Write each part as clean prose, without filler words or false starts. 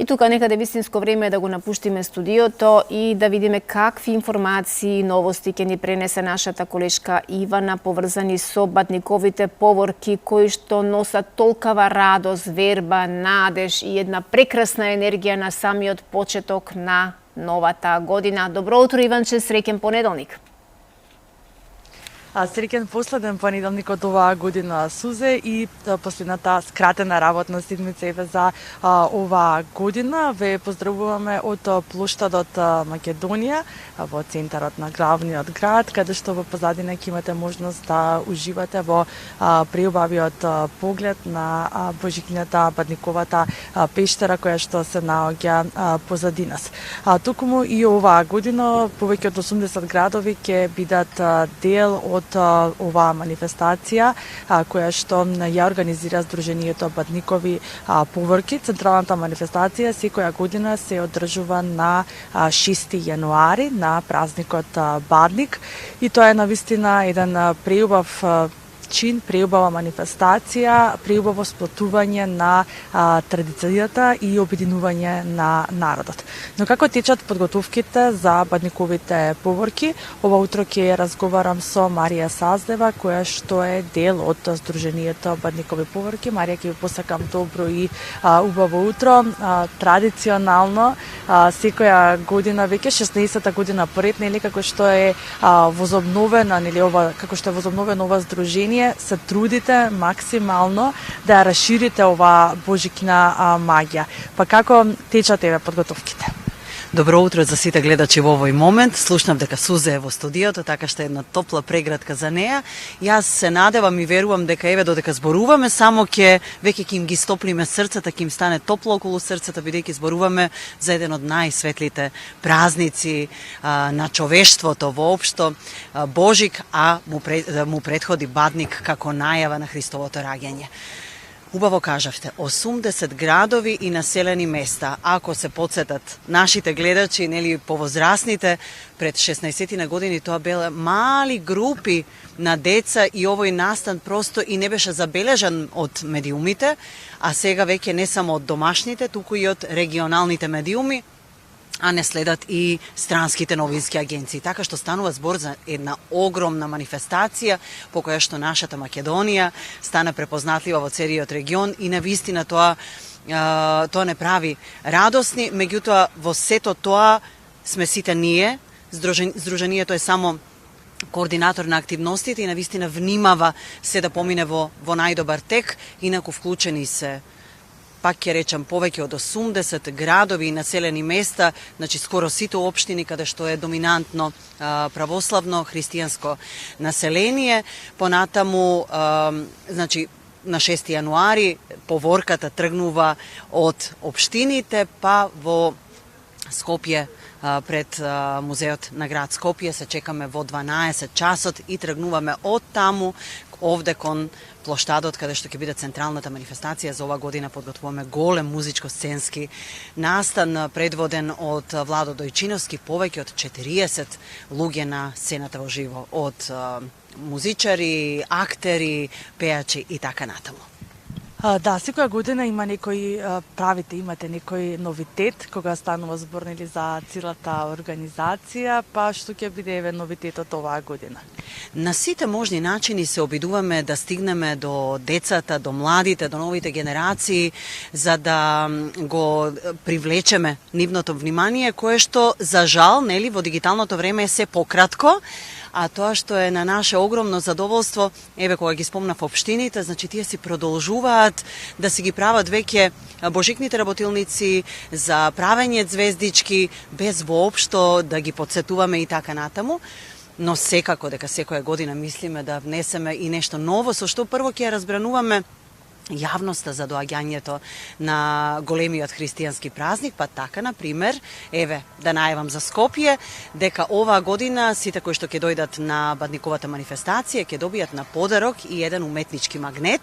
И тука некаде вистинско време е да го напуштиме студиото и да видиме какви информации и новости ќе ни пренесе нашата колешка Ивана поврзани со бадниковите поворки кои што носат толкава радост, верба, надеж и една прекрасна енергија на самиот почеток на новата година. Добро утро, Иванче, среќен понеделник. Среќен последен понеделник од оваа година, Сузе, и последната скратена работна седмица еве за оваа година. Ве поздравуваме од плоштадот Македонија во центарот на главниот град, каде што во позадина ќе имате можност да уживате во преубавиот поглед на Божикната бадниковата пештера која што се наоѓа позади нас. Токму и оваа година повеќе од 80 градови ќе бидат дел од оваа манифестација која што ја организира Сдруженијето Бадникови поворки. Централната манифестација секоја година се одржува на 6 јануари на празникот Бадник и тоа е навистина еден преубав чин, преубава манифестација, преубаво сплотување на традицијата и обединување на народот. Но како течат подготовките за бадниковите поворки? Ова утро ќе разговарам со Марија Саздева, која што е дел од Сдруженијето Бадникови поворки. Марија, ќе ви посакам добро и убаво утро. Традиционално секоја година, веќе 16-та година поред, нели, како што е возобновена, нели, ова, како што е возобновено ова здружение, се трудите максимално да ја расширите оваа божикна магија. Па како течат еве подготовките? Добро утро за сите гледачи во овој момент. Слушнав дека Сузе е во студиото, така што е една топла прегратка за неа. Јас се надевам и верувам дека еве додека зборуваме, само веќе ќе им ги стоплиме срцата, ќе им стане топло околу срцата, бидејќи зборуваме за еден од најсветлите празници на човештвото воопшто, Божик, а му предходи Бадник како најава на Христовото раѓање. Убаво кажавте, 80 градови и населени места. Ако се подсетат нашите гледачи, нели повозрасните, пред 16 години тоа беа мали групи на деца и овој настан просто и не беше забележан од медиумите, а сега веќе не само од домашните, туку и од регионалните медиуми, а не следат и странските новински агенции. Така што станува збор за една огромна манифестација по која што нашата Македонија стана препознатлива во целиот регион и навистина тоа не прави радосни, меѓутоа во сето тоа сме сите ние, Сдруженијето е само координатор на активностите и навистина внимава се да помине во најдобар тек, инаку вклучени се, пак ќе речам, повеќе од 80 градови и населени места, значи скоро сите општини каде што е доминантно православно христијанско население. Понатаму, значи на 6 јануари поворката тргнува од општините, па во Скопје пред музеот на град Скопје се чекаме во 12 часот и тргнуваме од таму овде кон плоштадот каде што ќе биде централната манифестација. За ова година подготвуваме голем музичко-сценски настан предводен од Владо Дојчиновски, повеќе од 40 луѓе на сцената во живо, од музичари, актери, пејачи и така натаму. Да, секоја година има имате некој новитет кога станува збор нели за целата организација, па што ќе биде еве новитетот оваа година? На сите можни начини се обидуваме да стигнеме до децата, до младите, до новите генерации, за да го привлечеме нивното внимание, кое што за жал, нели, во дигиталното време е се пократко. А тоа што е на наше огромно задоволство, еве кога ги спомнав општините, значи тие си продолжуваат да си ги прават веќе божикните работилници за правење звездички, без воопшто да ги подсетуваме и така натаму. Но секако дека секоја година мислиме да внесеме и нешто ново, со што прво ќе разбрануваме јавноста за доаѓањето на големиот христијански празник, па така, например, еве, да најавам за Скопје, дека оваа година сите кои што ќе дојдат на Бадниковата манифестација ќе добијат на подарок и еден уметнички магнет,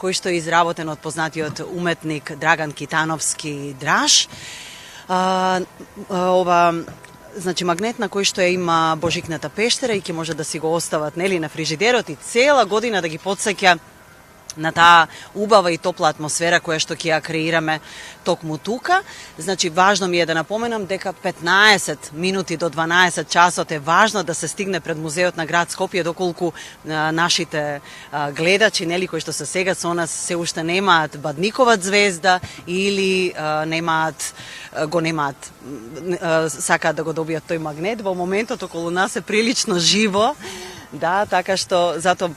кој што е изработен од познатиот уметник Драган Китановски Драж. Значи магнет на кој што има Божикната пештера и ќе може да си го остават, нели, на фрижидерот и цела година да ги потсеќа на таа убава и топла атмосфера која што ќе ја креираме токму тука. Значи, важно ми е да напоменам дека 15 минути до 12 часот е важно да се стигне пред музеот на град Скопје, доколку нашите гледачи, нели, кои што се сега со нас, се уште немаат Бадникова звезда или сакаат да го добијат тој магнет. Во моментот околу нас е прилично живо. Да, така што затоа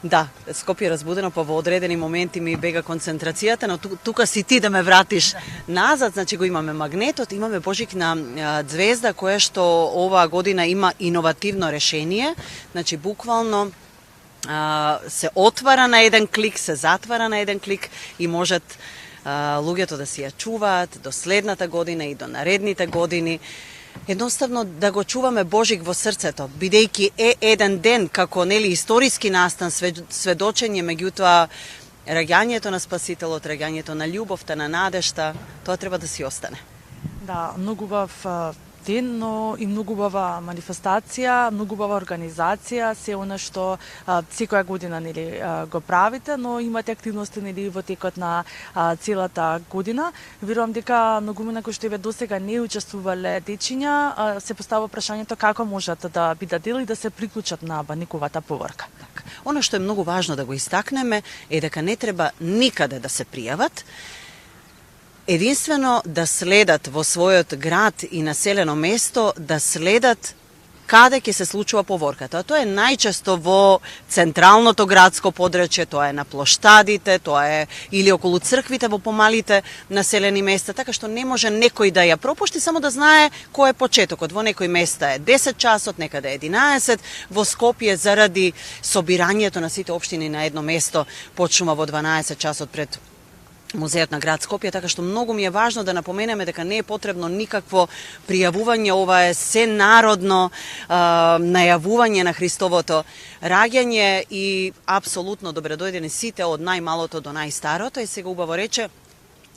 да, Скопје разбудено, па во одредени моменти ми бега концентрацијата, но тука си ти да ме вратиш назад. Значи го имаме магнетот, имаме Божикна звезда која што оваа година има иновативно решение. Значи буквално се отвара на еден клик, се затвара на еден клик и можат луѓето да си ја чуваат до следната година и до наредните години. Едноставно да го чуваме Божик во срцето, бидејќи е еден ден како нели историски настан, сведочење, меѓутоа раѓањето на Спасителот, раѓањето на љубовта, на надежта, тоа треба да си остане. Да, многу убав ден, но и многу убава манифестација, многу убава организација, се она што секоја година нели го правите, но имате активности нели во текот на целата година. Верувам дека многумина кои што еве досега не учествувале дечиња, се поставува прашањето како можат да бидат дел и да се приклучат на Бадниковата поворка. Оно што е многу важно да го истакнеме е дека не треба никаде да се пријават, единствено да следат во својот град и населено место, да следат каде ќе се случува поворката. Тоа е најчесто во централното градско подрачје, тоа е на плоштадите, тоа е или околу црквите во помалите населени места, така што не може некој да ја пропушти, само да знае кој е почетокот. Во некои места е 10 часот, некаде 11, во Скопје заради собирањето на сите општини на едно место почнува во 12 часот пред Музеот на град Скопје, така што многу ми е важно да напоменеме дека не е потребно никакво пријавување, ова е се народно најавување на Христовото раѓање и апсолутно добредојдени сите од најмалото до најстарото. И сега убаво рече,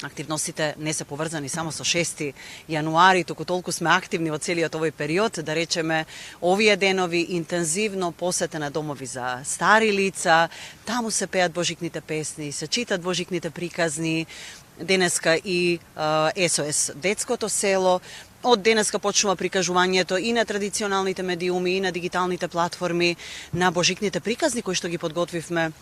активностите не се поврзани само со 6 јануари, туку толку сме активни во целиот овој период, да речеме, овие денови интензивно посета на домови за стари лица, таму се пеат божикните песни, се читат божикните приказни, денеска и СОС детското село. Од денеска почнува прикажувањето и на традиционалните медиуми, и на дигиталните платформи, на божикните приказни кои што ги подготвивме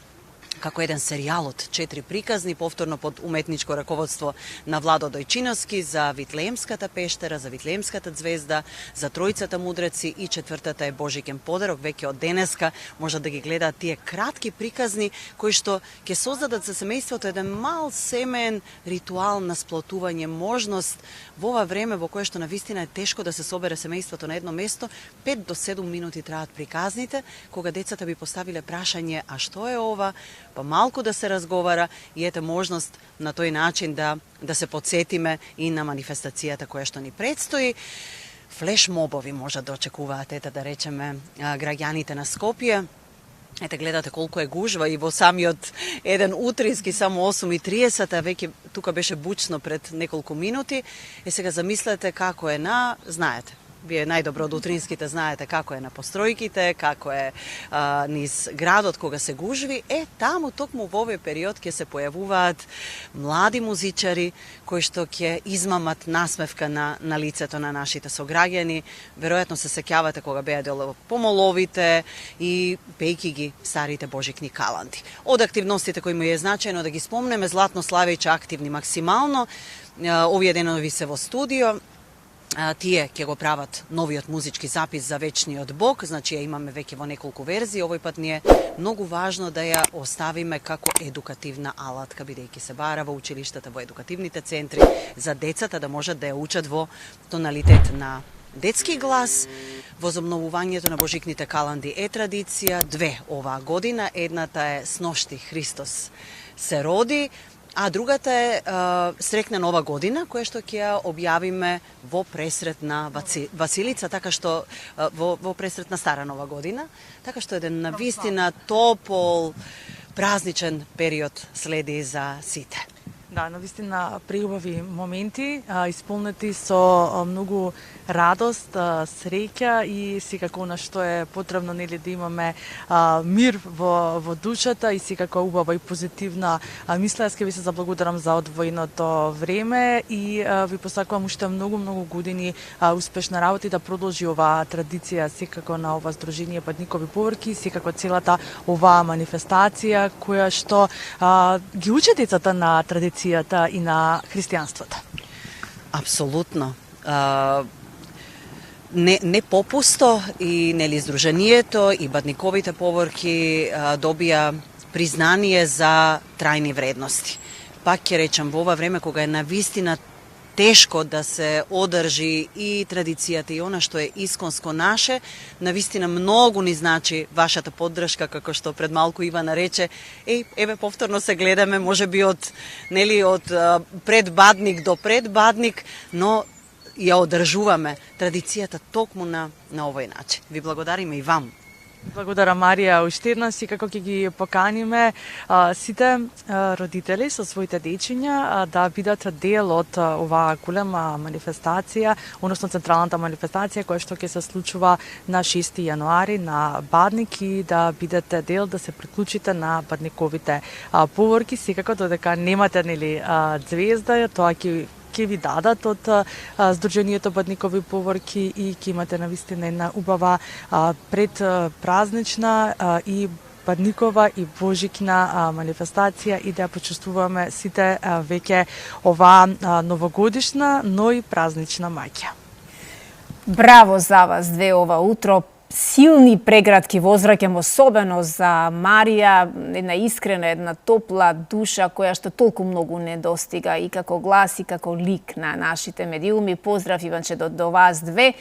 како еден серијал од 4 приказни, повторно под уметничко раководство на Владо Дојчиновски, за Витлеемската пештера, за Витлеемската звезда, за Тројцата мудреци и четвртата е Божикен подарок. Веќе од денеска можат да ги гледаат тие кратки приказни кои што ќе создадат за семејството еден мал семен ритуал на сплотување, можност во ова време во кое што навистина е тешко да се собере семејството на едно место. 5 до 7 минути траат приказните, кога децата би поставиле прашање: а што е ова? Па малку да се разговара и ете можност на тој начин да се подсетиме и на манифестацијата која што ни предстои. Флешмобови можат да очекуваат, ете да речеме, граѓаните на Скопје. Ете гледате колку е гужва и во самиот еден утрински, само 8:30, а веќе тука беше бучно пред неколку минути. Сега замислете како е знаете, вие најдобро од утринските знаете како е на постројките, како е низ градот кога се гужви. Таму токму во овој период ќе се појавуваат млади музичари кои што ќе измамат насмевка на лицето на нашите сограѓани. Веројатно се сеќавате кога беа дел помоловите и пејки ги старите божикни каланди. Од активностите кои му е значајно да ги спомнеме, Златно Славејче активни максимално. Овие денови се во студио. Тие ќе го прават новиот музички запис за Вечниот Бог, значи ја имаме веќе во неколку верзии. Овој пат ни е многу важно да ја оставиме како едукативна алатка, бидејќи се бара во училиштата, во едукативните центри, за децата да можат да ја учат во тоналитет на детски глас. Возобновувањето на божикните каланди е традиција, 2 оваа година. Едната е Сношти Христос се роди, а другата е Срекна нова година, која што ќе ја објавиме во пресрет на Василица, така што во пресрет на Стара нова година, така што еден навистина топол, празничен период следи за сите. Да, навистина преубави моменти, исполнети со многу радост, среќа и секако на што е потребно нели да имаме мир во душата и секако убава и позитивна мисла. Јас ке ви се заблагодарам за одвоеното време и ви посакувам уште многу години успешна работа и да продолжи оваа традиција секако на ова Сдружение Патникови поворки, секако целата оваа манифестација која што ги учи децата на традицијата и на христијанството. Апсолутно. Не попусто и нели Сдруженијето и Бадниковите поворки добија признание за трајни вредности. Пак ќе речам, во ова време кога е навистина тешко да се одржи и традицијата и она што е исконско наше, навистина многу ни значи вашата поддршка, како што пред малку Ивана рече, еве повторно се гледаме, можеби од предбадник до предбадник, но ја одржуваме традицијата токму на овој начин. Ви благодариме и вам. Благодарам, Марија, уште еднаш и како ќе ги поканиме сите родители со своите дечиња да бидат дел од оваа голема манифестација, односно централната манифестација која што ќе се случува на 6 јануари на Бадник и да бидете дел, да се приклучите на Бадниковите поворки. Секако додека немате нели звезда, тоа ќе ви дадат од Сдруженијето Бадникови поворки и ќе имате навистина една убава предпразнична и Бадникова и Божикна манифестација и да ја почувствуваме сите веќе оваа новогодишна, но и празнична маќа. Браво за вас две ова утро. Силни прегратки возвраќам, особено за Марија, една искрена, една топла душа која што толку многу не достига и како глас и како лик на нашите медиуми. Поздрав, Иванче, до вас две.